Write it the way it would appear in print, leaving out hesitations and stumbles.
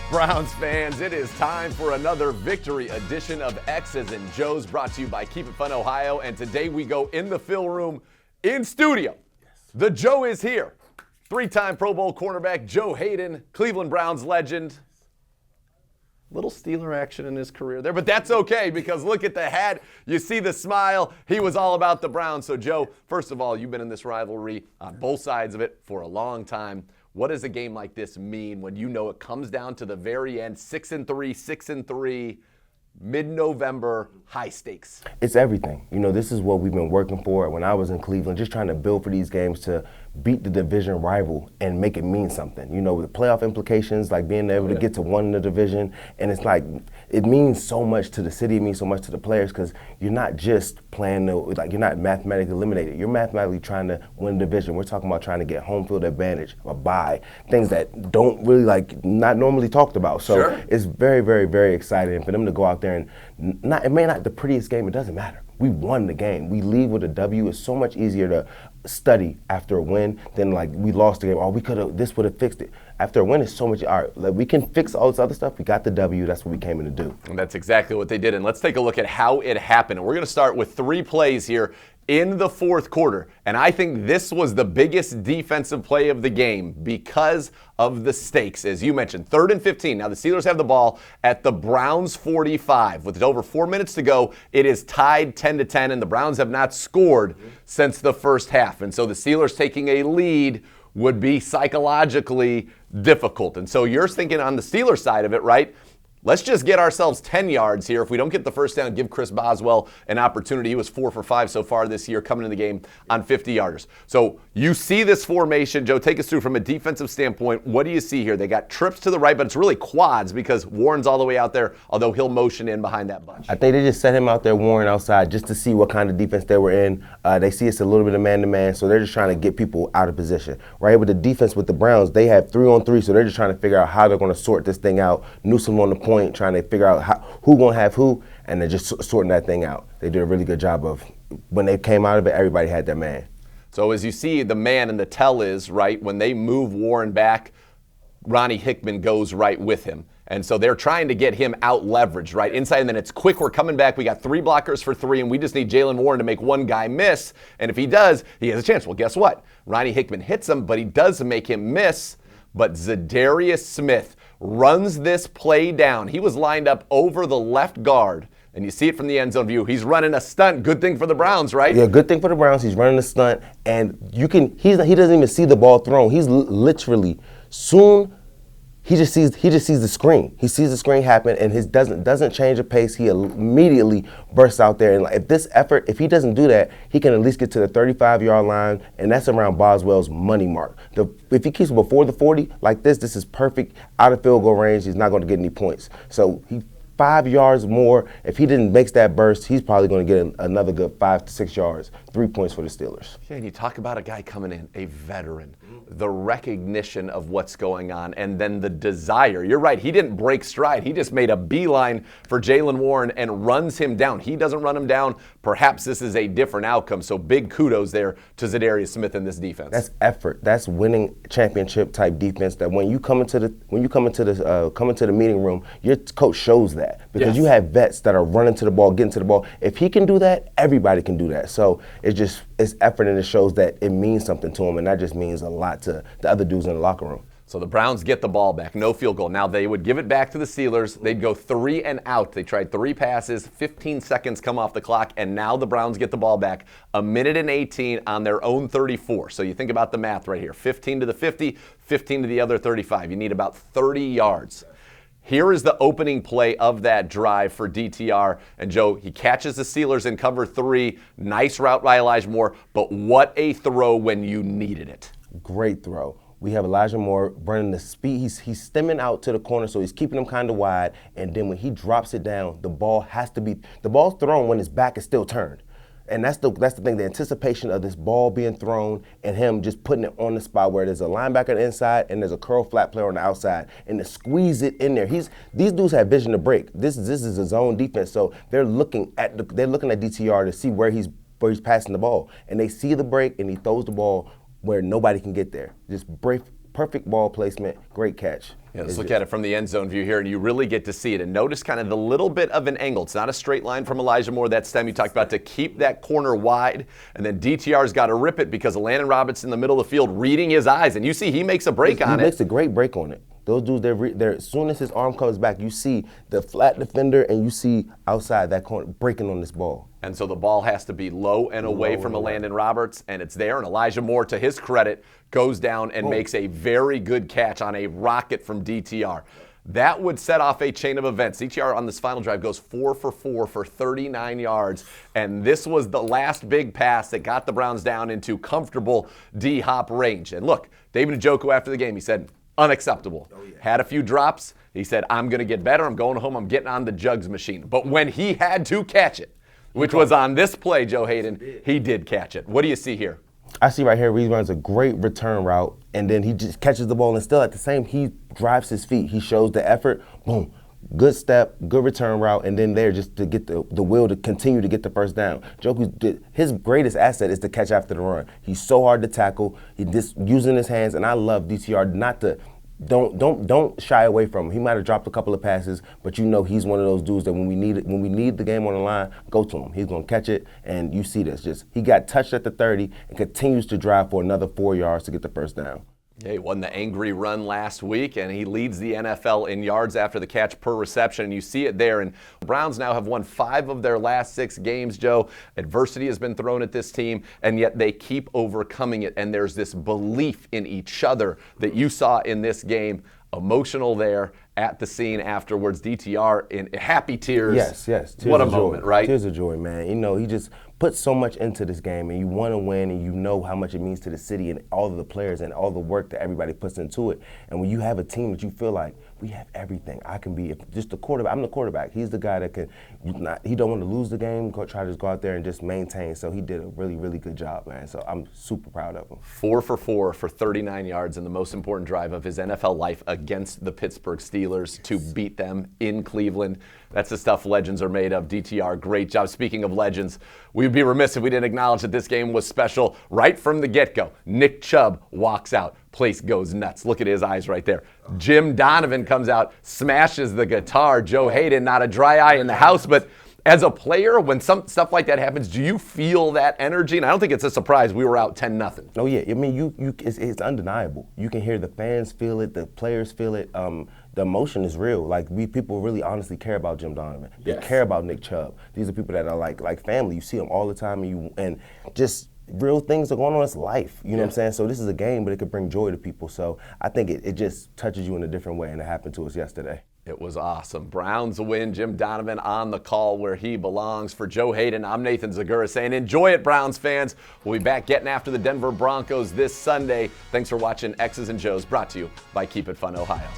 Browns fans, it is time for another victory edition of X's and Joe's, brought to you by Keep It Fun Ohio. And today we go in the fill room in studio. The Joe is here. Three-time Pro Bowl cornerback Joe Haden, Cleveland Browns legend. Little Steeler action in his career there, but that's okay because look at the hat. You see the smile. He was all about the Browns. So, Joe, first of all, you've been in this rivalry on both sides of it for a long time. What does a game like this mean when you know it comes down to the very end, 6-3, 6-3, mid-November, high stakes? It's everything. You know, this is what we've been working for when I was in Cleveland, just trying to build for these games to beat the division rival and make it mean something. You know, with the playoff implications, like being able to get to one in the division, and it's like, it means so much to the city, it means so much to the players, because you're not just playing, you're not mathematically eliminated. You're mathematically trying to win the division. We're talking about trying to get home field advantage, a bye, things that don't really, not normally talked about. So It's very, very, very exciting. And for them to go out there and, it may not be the prettiest game, it doesn't matter. We won the game. We leave with a W. It's so much easier to study after a win than we lost the game. Oh, this would have fixed it. After a win, it's so much, all right, we can fix all this other stuff. We got the W. That's what we came in to do. And that's exactly what they did. And let's take a look at how it happened. And we're going to start with 3 plays here in the fourth quarter. And I think this was the biggest defensive play of the game because of the stakes. As you mentioned, 3rd and 15. Now the Steelers have the ball at the Browns 45. With over 4 minutes to go, it is tied 10-10, and the Browns have not scored since the first half. And so the Steelers taking a lead would be psychologically difficult. And so you're thinking on the Steelers side of it, right? Let's just get ourselves 10 yards here. If we don't get the first down, give Chris Boswell an opportunity. He was 4 for 5 so far this year coming in the game on 50-yarders. So you see this formation. Joe, take us through from a defensive standpoint. What do you see here? They got trips to the right, but it's really quads because Warren's all the way out there, although he'll motion in behind that bunch. I think they just set him out there, Warren, outside, just to see what kind of defense they were in. They see it's a little bit of man-to-man, so they're just trying to get people out of position. Right, with the defense with the Browns, they have 3-on-3, so they're just trying to figure out how they're going to sort this thing out. Newsome on the point, trying to figure out who going to have who, and they're just sorting that thing out. They did a really good job of, when they came out of it, everybody had their man. So as you see, the man and the tell is, right, when they move Warren back, Ronnie Hickman goes right with him. And so they're trying to get him out leveraged, right, inside, and then it's quick, we're coming back, we got 3 blockers for 3, and we just need Jaylen Warren to make one guy miss, and if he does, he has a chance. Well, guess what? Ronnie Hickman hits him, but he does make him miss, but Za'Darius Smith runs this play down. He was lined up over the left guard, and you see it from the end zone view. He's running a stunt. Good thing for the Browns, right? Yeah, good thing for the Browns. He's running a stunt, and he doesn't even see the ball thrown. He's literally soon. He just sees the screen. He sees the screen happen, and his doesn't change the pace. He immediately bursts out there, and if he doesn't do that, he can at least get to the 35-yard line, and that's around Boswell's money mark. If he keeps it before the 40 like this is perfect out of field goal range. He's not going to get any points. So 5 yards more. If he didn't make that burst, he's probably going to get another good 5 to 6 yards. 3 points for the Steelers. Yeah, and you talk about a guy coming in, a veteran, the recognition of what's going on, and then the desire. You're right, he didn't break stride. He just made a beeline for Jaylen Warren and runs him down. He doesn't run him down. Perhaps this is a different outcome. So big kudos there to Za'Darius Smith in this defense. That's effort. That's winning championship type defense. That when you come into the meeting room, your coach shows that because you have vets that are running to the ball, getting to the ball. If he can do that, everybody can do that. So it's effort, and it shows that it means something to him, and that just means a lot to the other dudes in the locker room. So the Browns get the ball back, no field goal. Now they would give it back to the Steelers. They'd go 3 and out. They tried 3 passes, 15 seconds come off the clock, and now the Browns get the ball back 1:18 on their own 34. So you think about the math right here. 15 to the 50, 15 to the other 35. You need about 30 yards. Here is the opening play of that drive for DTR. And Joe, he catches the Steelers in cover 3. Nice route by Elijah Moore, but what a throw when you needed it. Great throw. We have Elijah Moore running the speed. He's stemming out to the corner, so he's keeping him kind of wide. And then when he drops it down, the ball's thrown when his back is still turned. And that's the thing, the anticipation of this ball being thrown and him just putting it on the spot where there's a linebacker on the inside and there's a curl flat player on the outside, and to squeeze it in there. These dudes have vision to break. This is a zone defense, so they're looking at DTR to see where he's passing the ball, and they see the break, and he throws the ball where nobody can get there. Just perfect ball placement, great catch. Yeah, let's look at it from the end zone view here, and you really get to see it. And notice kind of the little bit of an angle. It's not a straight line from Elijah Moore, that stem you talked about, to keep that corner wide. And then DTR's got to rip it because Landon Roberts in the middle of the field reading his eyes. And you see he makes a break on it. He makes a great break on it. Those dudes, they're as soon as his arm comes back, you see the flat defender and you see outside that corner breaking on this ball. And so the ball has to be low and away from a Landon Roberts, and it's there. And Elijah Moore, to his credit, goes down and makes a very good catch on a rocket from DTR. That would set off a chain of events. DTR on this final drive goes 4 for 4 for 39 yards, and this was the last big pass that got the Browns down into comfortable D-hop range. And look, David Njoku after the game, he said, unacceptable. Had a few drops. He said, I'm going to get better. I'm going home. I'm getting on the jugs machine. But when he had to catch it, which was on this play, Joe Haden, he did catch it. What do you see here? I see right here, he runs a great return route, and then he just catches the ball, and still at the same, he drives his feet. He shows the effort. Boom. Good step, good return route, and then there just to get the will to continue to get the first down. His greatest asset is to catch after the run. He's so hard to tackle. He's just using his hands, and I love DTR not to. Don't shy away from him. He might have dropped a couple of passes, but you know he's one of those dudes that when we need the game on the line, go to him. He's gonna catch it, and you see this. Just he got touched at the 30 and continues to drive for another 4 yards to get the first down. Yeah, he won the angry run last week, and he leads the NFL in yards after the catch per reception, and you see it there. And the Browns now have won 5 of their last 6 games, Joe. Adversity has been thrown at this team, and yet they keep overcoming it, and there's this belief in each other that you saw in this game. Emotional there at the scene afterwards. DTR in happy tears. Yes. Tears what a of moment, joy. right? Tears of joy, man. You know, he just put so much into this game, and you want to win, and you know how much it means to the city and all of the players and all the work that everybody puts into it. And when you have a team that you feel like, we have everything. I can be just the quarterback. I'm the quarterback. He's the guy that can he don't want to lose the game, try to just go out there and just maintain. So he did a really, really good job, man. So I'm super proud of him. 4 for 4 for 39 yards in the most important drive of his NFL life against the Pittsburgh Steelers to beat them in Cleveland. That's the stuff legends are made of. DTR, great job. Speaking of legends, we'd be remiss if we didn't acknowledge that this game was special right from the get-go. Nick Chubb walks out. Place goes nuts. Look at his eyes right there. Jim Donovan comes out, smashes the guitar. Joe Haden, not a dry eye in the house, but as a player, when some stuff like that happens, do you feel that energy? And I don't think it's a surprise. We were out 10-0. Oh yeah, I mean, it's undeniable. You can hear the fans feel it, the players feel it. The emotion is real. Like people really honestly care about Jim Donovan. They care about Nick Chubb. These are people that are like family. You see them all the time, and just real things are going on in life. You know what I'm saying? So this is a game, but it could bring joy to people. So I think it just touches you in a different way, and it happened to us yesterday. It was awesome. Browns win. Jim Donovan on the call where he belongs. For Joe Haden, I'm Nathan Zagura saying enjoy it, Browns fans. We'll be back getting after the Denver Broncos this Sunday. Thanks for watching X's and Joe's, brought to you by Keep It Fun Ohio.